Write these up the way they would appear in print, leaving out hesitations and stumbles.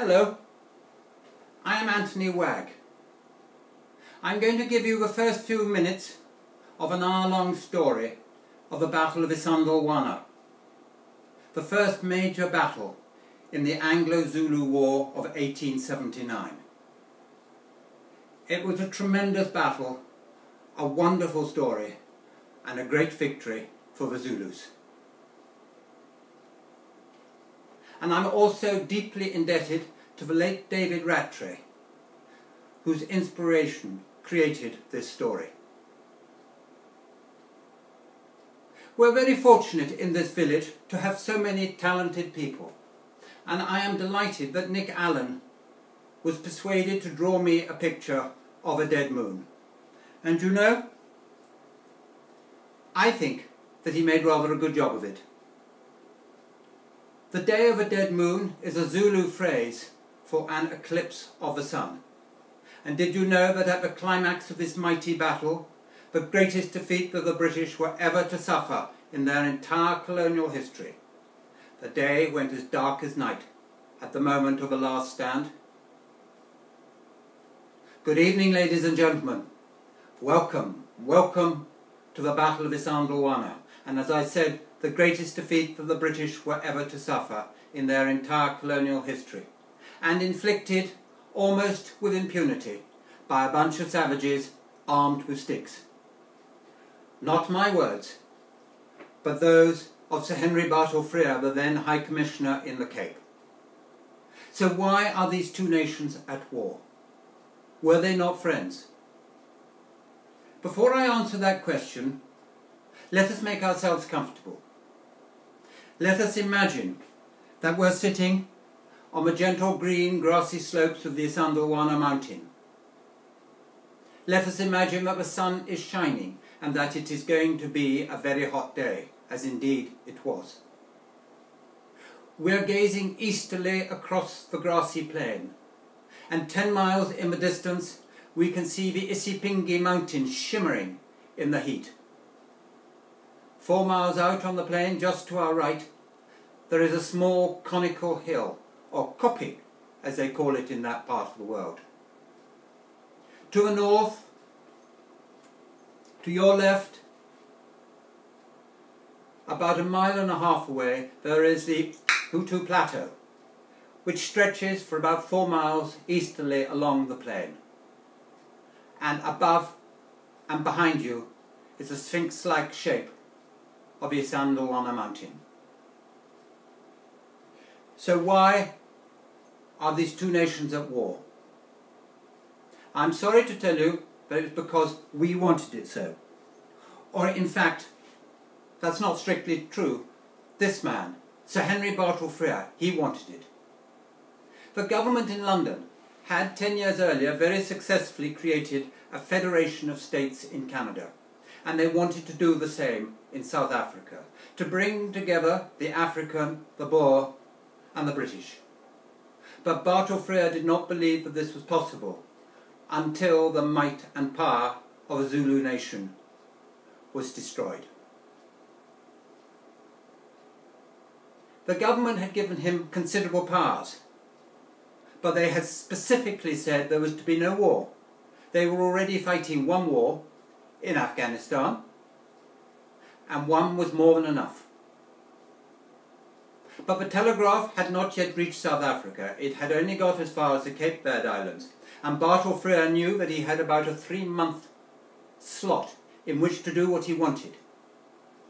Hello, I am Anthony Wagg. I'm going to give you the first few minutes of an hour-long story of the Battle of Isandlwana, the first major battle in the Anglo-Zulu War of 1879. It was a tremendous battle, a wonderful story, and a great victory for the Zulus. And I'm also deeply indebted to the late David Rattray, whose inspiration created this story. We're very fortunate in this village to have so many talented people, and I am delighted that Nick Allen was persuaded to draw me a picture of a dead moon. And you know, I think that he made rather a good job of it. The day of a dead moon is a Zulu phrase for an eclipse of the sun. And did you know that at the climax of this mighty battle, the greatest defeat that the British were ever to suffer in their entire colonial history, the day went as dark as night at the moment of the last stand? Good evening, ladies and gentlemen. Welcome to the Battle of Isandlwana, and as I said, the greatest defeat that the British were ever to suffer in their entire colonial history, and inflicted almost with impunity by a bunch of savages armed with sticks. Not my words, but those of Sir Henry Bartle Frere, the then High Commissioner in the Cape. So why are these two nations at war? Were they not friends? Before I answer that question, let us make ourselves comfortable. Let us imagine that we're sitting on the gentle green grassy slopes of the Isandlwana mountain. Let us imagine that the sun is shining and that it is going to be a very hot day, as indeed it was. We are gazing easterly across the grassy plain, and 10 miles in the distance we can see the Isipingi mountains shimmering in the heat. 4 miles out on the plain, just to our right, there is a small conical hill, or koppie, as they call it in that part of the world. To the north, to your left, about 1.5 miles away, there is the Hutu Plateau, which stretches for about 4 miles easterly along the plain. And above and behind you is a sphinx-like shape of the Isandlwana mountain. So why are these two nations at war? I'm sorry to tell you that it's because we wanted it so. Or in fact, that's not strictly true. This man, Sir Henry Bartle Frere, he wanted it. The government in London had 10 years earlier very successfully created a federation of states in Canada, and they wanted to do the same in South Africa, to bring together the African, the Boer and the British. But Bartle Frere did not believe that this was possible until the might and power of a Zulu nation was destroyed. The government had given him considerable powers, but they had specifically said there was to be no war. They were already fighting one war in Afghanistan, and one was more than enough. But the telegraph had not yet reached South Africa. It had only got as far as the Cape Verde Islands, and Bartle Frere knew that he had about a 3-month slot in which to do what he wanted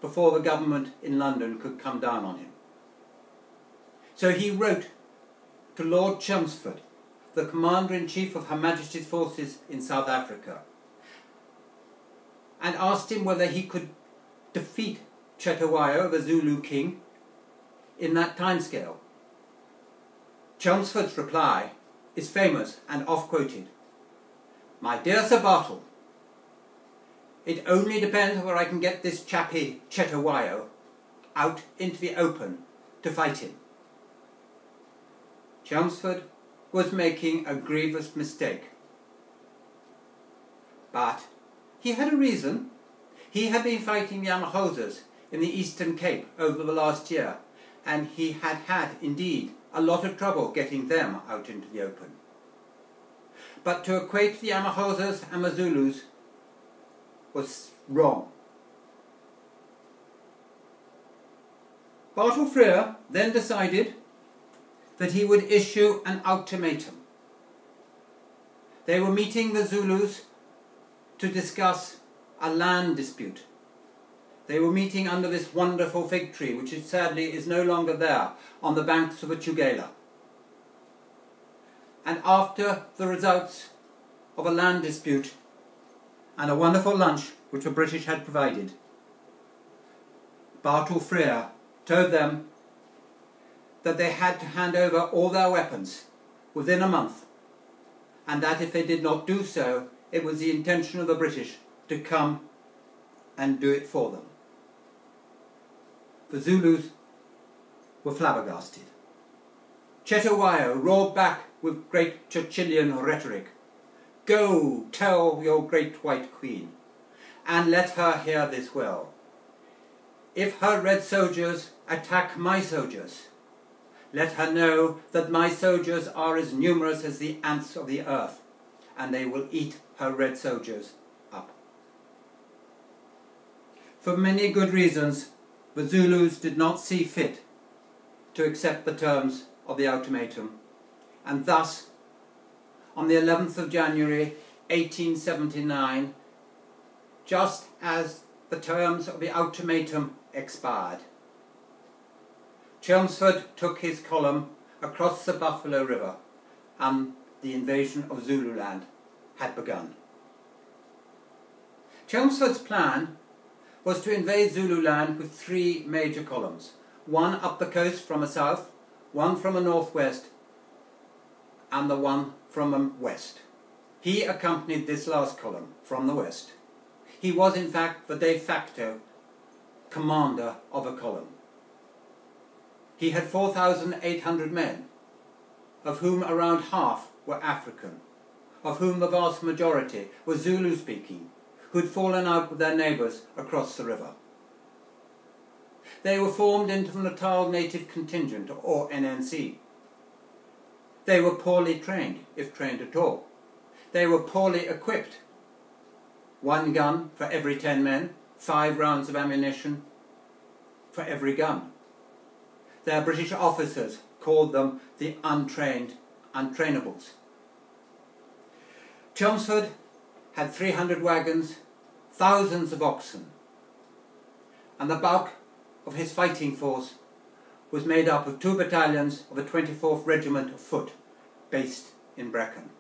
before the government in London could come down on him. So he wrote to Lord Chelmsford, the Commander-in-Chief of Her Majesty's forces in South Africa, and asked him whether he could defeat Cetshwayo, the Zulu king, in that timescale. Chelmsford's reply is famous and oft-quoted. "My dear Sir Bartle, it only depends whether I can get this chappie Cetshwayo out into the open to fight him." Chelmsford was making a grievous mistake. But he had a reason. He had been fighting the Amahosas in the Eastern Cape over the last year, and he had had, indeed, a lot of trouble getting them out into the open. But to equate the Amahosas and the Zulus was wrong. Battle Freer then decided that he would issue an ultimatum. They were meeting the Zulus to discuss a land dispute. They were meeting under this wonderful fig tree, which sadly is no longer there, on the banks of the Tugela. And after the results of a land dispute and a wonderful lunch which the British had provided, Battle Freer told them that they had to hand over all their weapons within a month, and that if they did not do so, it was the intention of the British to come and do it for them. The Zulus were flabbergasted. Cetshwayo roared back with great Churchillian rhetoric, "Go, tell your great white queen, and let her hear this well. If her red soldiers attack my soldiers, let her know that my soldiers are as numerous as the ants of the earth, and they will eat her red soldiers up." For many good reasons, the Zulus did not see fit to accept the terms of the ultimatum, and thus, on the 11th of January 1879, just as the terms of the ultimatum expired, Chelmsford took his column across the Buffalo River, and the invasion of Zululand had begun. Chelmsford's plan was to invade Zululand with three major columns, one up the coast from the south, one from the northwest, and the one from the west. He accompanied this last column from the west. He was in fact the de facto commander of a column. He had 4,800 men, of whom around half were African, of whom the vast majority were Zulu-speaking, who had fallen out with their neighbours across the river. They were formed into the Natal Native Contingent, or NNC. They were poorly trained, if trained at all. They were poorly equipped. 1 gun for every 10 men, 5 rounds of ammunition for every gun. Their British officers called them the untrained untrainables. Chelmsford had 300 wagons, thousands of oxen, and the bulk of his fighting force was made up of 2 battalions of the 24th Regiment of Foot, based in Brecon.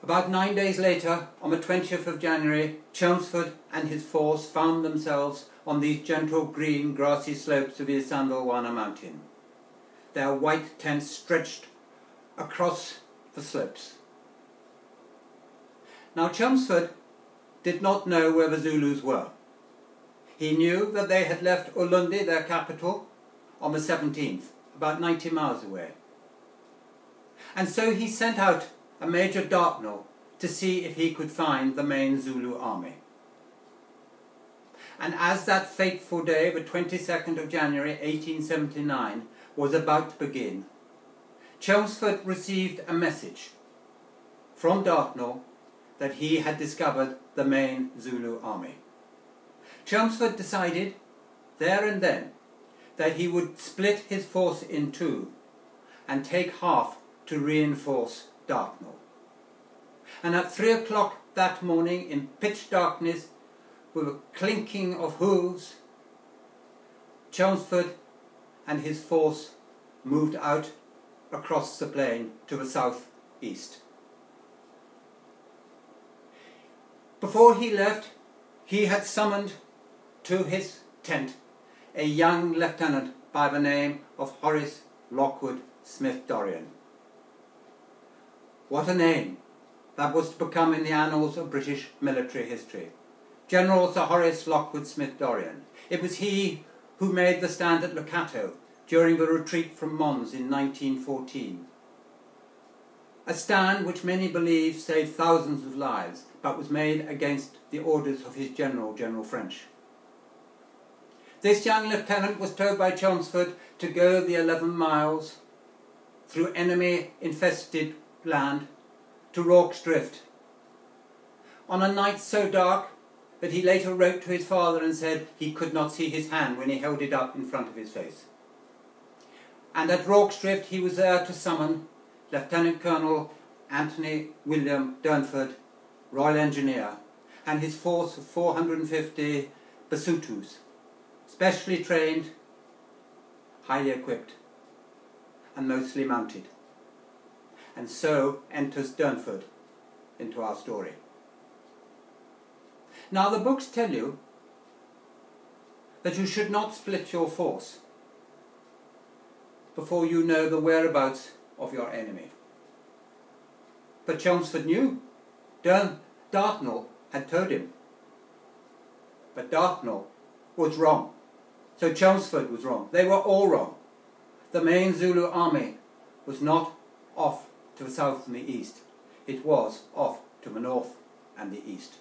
About 9 days later, on the 20th of January, Chelmsford and his force found themselves on these gentle green grassy slopes of the Isandlwana mountain. Their white tents stretched across the slopes. Now Chelmsford did not know where the Zulus were. He knew that they had left Ulundi, their capital, on the 17th, about 90 miles away. And so he sent out a Major Dartnell to see if he could find the main Zulu army. And as that fateful day, the 22nd of January 1879, was about to begin, Chelmsford received a message from Dartnell that he had discovered the main Zulu army. Chelmsford decided there and then that he would split his force in two and take half to reinforce Dartnell. And at 3 o'clock that morning, in pitch darkness, with a clinking of hooves, Chelmsford and his force moved out across the plain to the south-east. Before he left, he had summoned to his tent a young lieutenant by the name of Horace Lockwood Smith-Dorrien. What a name that was to become in the annals of British military history. General Sir Horace Lockwood Smith-Dorrien. It was he who made the stand at Locato during the retreat from Mons in 1914. A stand which many believe saved thousands of lives, but was made against the orders of his general, General French. This young lieutenant was told by Chelmsford to go the 11 miles through enemy-infested land to Rorke's Drift on a night so dark that he later wrote to his father and said he could not see his hand when he held it up in front of his face. And at Rorke's Drift he was there to summon Lieutenant Colonel Anthony William Durnford, Royal Engineer, and his force of 450 Basutos, specially trained, highly equipped, and mostly mounted. And so enters Durnford into our story. Now the books tell you that you should not split your force before you know the whereabouts of your enemy. But Chelmsford knew. Dartnell had told him. But Dartnell was wrong. So Chelmsford was wrong. They were all wrong. The main Zulu army was not off to the south and the east. It was off to the north and the east.